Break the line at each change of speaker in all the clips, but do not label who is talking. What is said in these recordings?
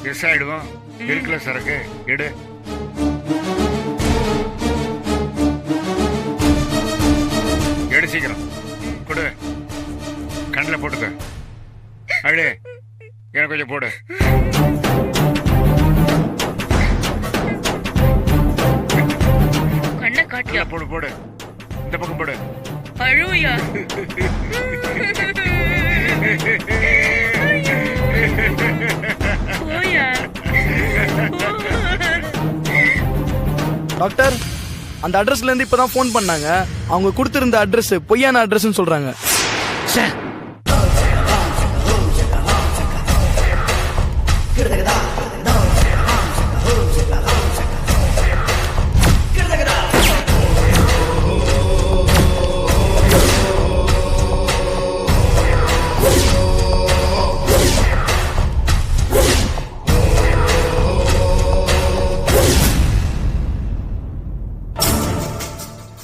S ஆயிடுவோம். இருக்குல்ல சரக்கு, எடு. எடு சீக்கிரம் கொடு. கண்ணில் போட்டுக்க. அழு, எனக்கு கொஞ்சம் போடு.
கண்ணை காட்டியா?
போடு போடு, இந்த பக்கம் போடு.
அழுவையா?
டாக்டர், அந்த அட்ரஸ்ல இருந்து இப்பதான் போன் பண்ணாங்க. அவங்க கொடுத்திருந்த அட்ரஸ் பொய்யான அட்ரஸ்னு சொல்றாங்க.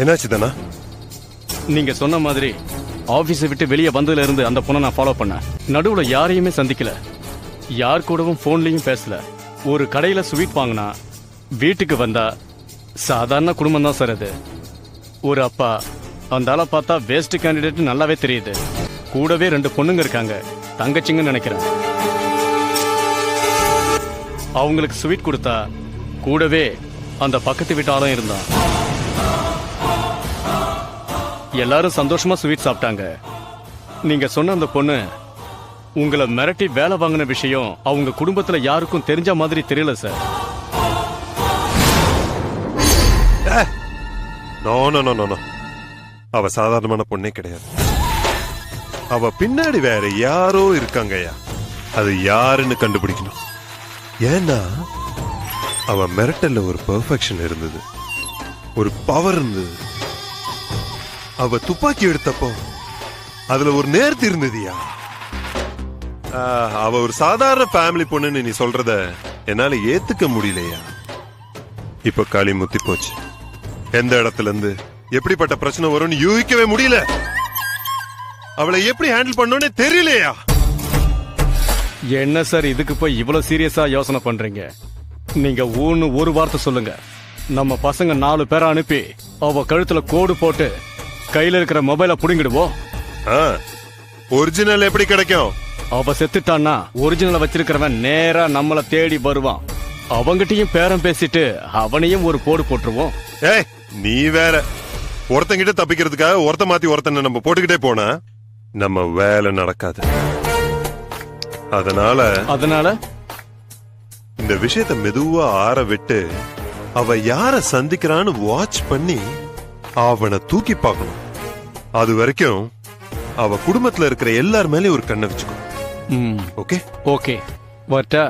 என்னாச்சு தானா?
நீங்க சொன்ன மாதிரி ஆபீஸை விட்டு வெளியே வந்ததுல இருந்து அந்த பொண்ணை நான் ஃபாலோ பண்ணேன். நடுவுல யாரையுமே சந்திக்கல, யார் கூடவும் போன்லயும் பேசல. ஒரு கடையில ஸ்வீட் வாங்கினா வீட்டுக்கு வந்தா சாதாரண குடும்பம் தான் சார் அது. ஒரு அப்பா, அந்த ஆளை பார்த்தா வேஸ்ட் கேண்டிடேட் நல்லாவே தெரியுது. கூடவே 2 பொண்ணுங்க இருக்காங்க, தங்கச்சிங்கன்னு நினைக்கிறேன். அவங்களுக்கு ஸ்வீட் கொடுத்தா கூடவே அந்த பக்கத்து வீட்டாலும் இருந்தான். எல்லாரும் சந்தோஷமா ஸ்வீட் சாப்பிட்டாங்க. நீங்க சொன்ன அந்த பொண்ணு உங்களை மிரட்டி வேலை வாங்கின விஷயம் அவங்க குடும்பத்துல யாருக்கும் தெரிஞ்ச மாதிரி தெரியல சார்.
அவ சாதாரணமான பொண்ணே கிடையாது. அவ பின்னாடி வேற யாரோ இருக்காங்கய்யா. அது யாருன்னு கண்டுபிடிக்கணும். ஏன்னா அவ மிரட்டல்ல ஒரு பெர்ஃபெக்ஷன் இருந்தது, ஒரு பவர் இருந்தது. அவ துப்பாக்கி எடுத்தப்போ அதுல ஒரு நேர்த்தி இருந்ததுயா. அவ ஒரு சாதாரண ஃபேமிலி பொண்ணுன்னு நீ சொல்றத என்னால ஏத்துக்க முடியலையா. இப்ப களி முத்தி போச்சு. எந்த இடத்துல இருந்து எப்படிப்பட்ட பிரச்சனை வரும்னு யூகிக்கவே முடியல. அவளை எப்படி ஹேண்டில் பண்ணணும்னே தெரியலையா.
என்ன சார் இதுக்கு போய் இவ்வளவு சீரியஸா யோசனை பண்றீங்க? நீங்க ஒரு வார்த்தை சொல்லுங்க, நம்ம பசங்க 4 பேரை அனுப்பி அவ கழுத்துல கோடு போட்டு கையில இருக்கிற மொபைலை புடிங்கிடுவோம்.
ஒரிஜினல் எப்படி கிடைக்கும்?
அவ செத்துட்டான்னா ஒரிஜினல் வச்சிருக்கிறவன் நேரா நம்மள தேடி வருவான். அவங்கிட்டையும் பேரம் பேசிட்டு அவனையும் ஒரு போடு போட்டுருவோம்.
ஏய், நீ வேற. ஒருத்தங்கிட்ட தப்பிக்கிறதுக்காக ஒருத்த மாத்தி ஒருத்தனை நம்ம போட்டுக்கிட்டே போனா நம்ம வேலை நடக்காது. அதனால இந்த விஷயத்தை மெதுவா ஆற விட்டு அவ யார சந்திக்கிறான்னு வாட்ச் பண்ணி அவனை தூக்கி பார்க்கணும். அது வரைக்கும் அவ குடும்பத்துல இருக்கிற எல்லார் மேலயும் ஒரு கண்ணை வச்சுக்கோ. ஓகே
ஓகே வரட்டா?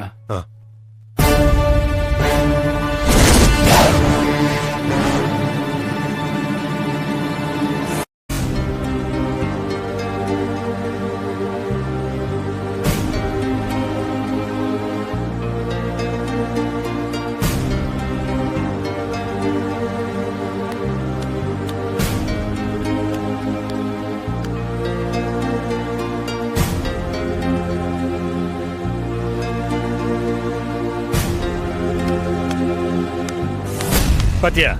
பாத்தியா,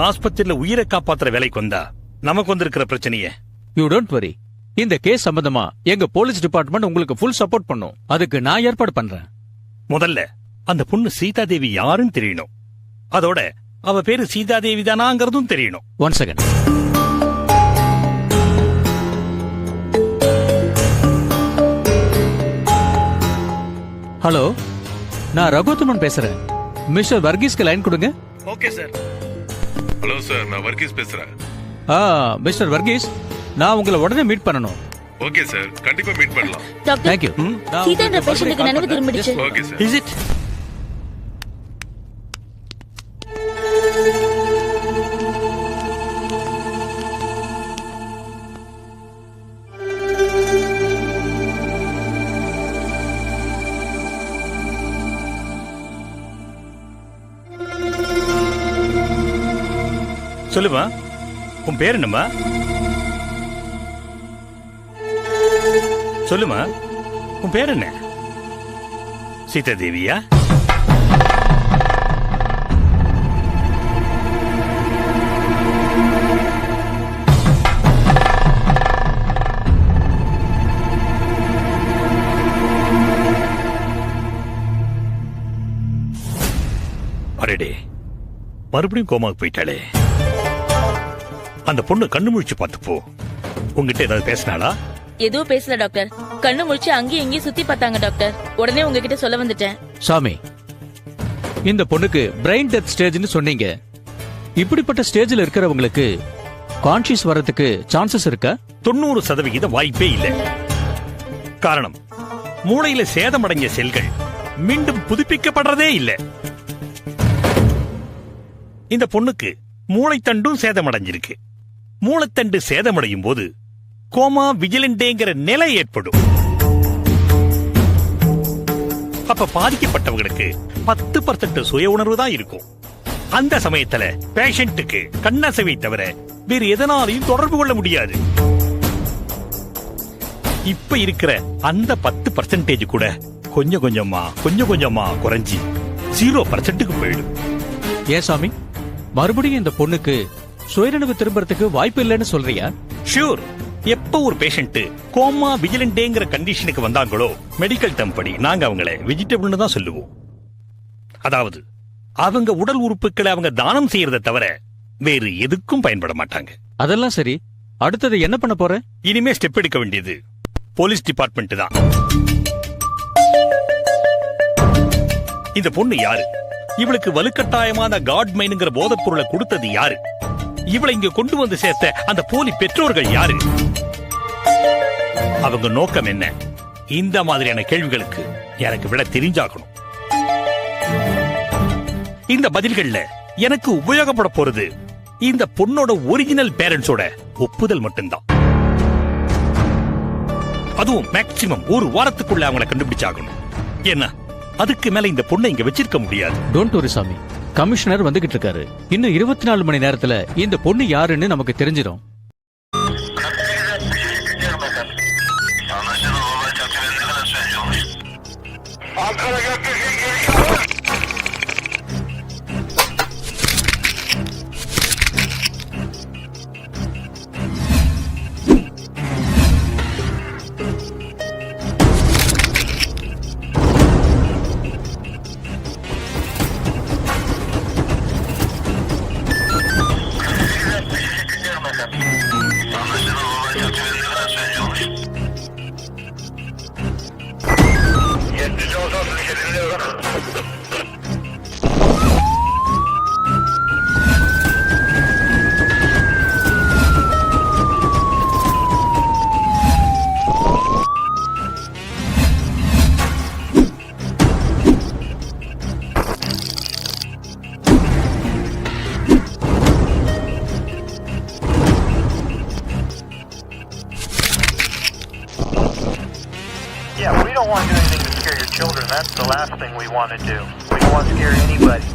ஆஸ்பத்திரியில உயிரை காப்பாத்துற வேலைக்கு வந்தா நமக்கு வந்திருக்கிற பிரச்சனையே.
You don't worry. இந்த கேஸ் சம்பந்தமா எங்க போலீஸ் டிபார்ட்மெண்ட் உங்களுக்கு ஃபுல் சப்போர்ட் பண்ணும். அதுக்கு நான் ஏற்பாடு பண்றேன்.
முதல்ல அந்த பொண்ணு சீதாதேவி யாருன்னு தெரியணும். அதோட அவ பேரு சீதாதேவி தானாங்கிறதும் தெரியணும்.
1 செகண்ட். ஹலோ, நான் ரகுத்தமன் பேசுறேன். மிஸ்டர் வர்கீஸ்க்கு லைன் கொடுங்க.
Okay sir.
ஹலோ சார், நான் வர்கீஸ் பேசுறேன்.
மிஸ்டர் வர்கீஸ், நான் உங்களை உடனே மீட் பண்ணணும்.
ஓகே சார், கண்டிப்பா மீட் பண்ணலாம்.
Doctor,
Thank you.
சீதான்ற பேஷண்ட்டுக்கு நினைவு திரும்பிடுச்சு.
Okay sir.
Is it? சொல்லுமா, உன் பேர் என்னம்மா? சொல்லுமா, உன் பேர் என்ன? சீதா தேவியா? அடடே, மறுபடியும் கோமாவுக்கு போயிட்டாளே. அந்த பொண்ணு கண்ணு முழிச்சு பார்த்துப்போ. உங்ககிட்ட ஏதாவது பேசினாளா?
எதுவும் பேசல டாக்டர். கண்ணு முடிச்சு அங்கேயும் இங்கேயும் சுத்தி பார்த்தாங்க டாக்டர். உடனே உங்ககிட்ட சொல்ல வந்துட்டேன்.
சாமி, இந்த பொண்ணுக்கு பிரெயின் டெத் ஸ்டேஜ்னு சொன்னீங்க. இப்படிப்பட்ட ஸ்டேஜ்ல இருக்கிறவங்களுக்கு கான்ஷியஸ் வரதுக்கு சான்சஸ் இருக்கா?
90% வாய்ப்பே இல்லை. காரணம், மூளையில சேதமடைஞ்ச செல்கள் மீண்டும் புதுப்பிக்கப்படுறதே இல்லை. இந்த பொண்ணுக்கு மூளைத்தண்டும் சேதமடைஞ்சிருக்கு. மூளைத்தண்டு சேதமடையும் போது கோமா விஜிலண்டேங்கிற நிலை ஏற்படும். அப்ப பாதிக்கப்பட்டவங்களுக்கு 10% சுய உணர்வு தான் இருக்கும். அந்த சமயத்துல பேஷண்ட்டுக்கு கண்ணசைவை தவிர வேறு எதனாலையும் தொடர்பு கொள்ள முடியாது. இப்ப இருக்கிற அந்த 10% கூட கொஞ்சம் கொஞ்சமா குறைஞ்சி 0%க்கு போயிடும்.
ஏன் சாமி, மறுபடியும் இந்த பொண்ணுக்கு சுயநினைவு திரும்பறதுக்கு வாய்ப்பு இல்லைன்னு சொல்றியா?
ஷூர். எப்ப ஒரு பேஷண்ட் கோமா விஜிலண்டேங்கிற கண்டிஷனுக்கு வந்தாங்களோ, மெடிக்கல் டர்ம் படி நாங்க அவங்கள வெஜிடபிள்னு தான் சொல்லுவோம். அதாவது அவங்க உடல் உறுப்புகளை அவங்க தானம் செய்யறதை தவிர வேறு எதுக்கும் பயன்பட மாட்டாங்க.
அதெல்லாம் சரி, அடுத்தது என்ன பண்ண போற?
இனிமே ஸ்டெப் எடுக்க வேண்டியது போலீஸ் டிபார்ட்மெண்ட் தான். இந்த பொண்ணு யாரு? இவளுக்கு வலுக்கட்டாயமான காட் மைனுங்கிற போதைப் பொருளை கொடுத்தது யாரு? இவளை இங்க கொண்டு வந்து சேர்த்த அந்த போலி பெற்றோர்கள் யாரு? அவங்க நோக்கம் என்ன? இந்த மாதிரியான கேள்விகளுக்கு எனக்கு விட தெரிஞ்சாகணும். இந்த பதில்கள்ல எனக்கு உபயோகப்பட போறது இந்த பொண்ணோட ஒரிஜினல் பேரண்ட்ஸோட ஒப்புதல் மட்டும்தான். அதுவும் மேக்சிமம் ஒரு வாரத்துக்குள்ள அவங்களை கண்டுபிடிச்சாகணும். என்ன, அதுக்கு மேல இந்த பொண்ணை இங்க வச்சிருக்க முடியாது.
டோன்ட் வரி சாமி, கமிஷனர் வந்துகிட்டு இருக்காரு. இன்னும் 24 மணி நேரத்துல இந்த பொண்ணு யாருன்னு நமக்கு தெரிஞ்சிடும்.
Yeah, we don't want to do anything to scare your children. That's the last thing we want to do. We don't want to scare anybody.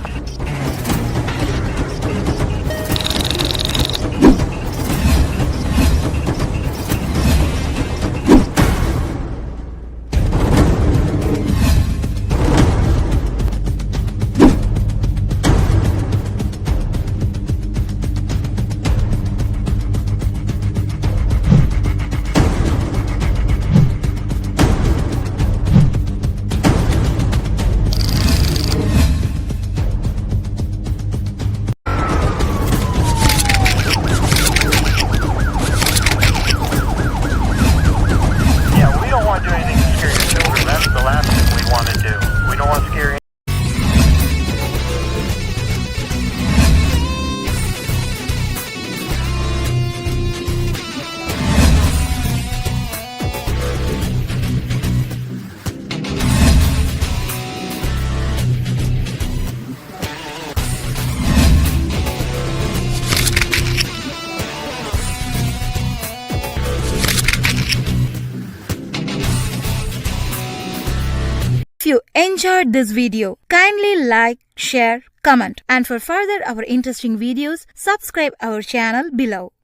If you enjoyed this video, kindly like, share, comment, and for further our interesting videos, subscribe our channel below.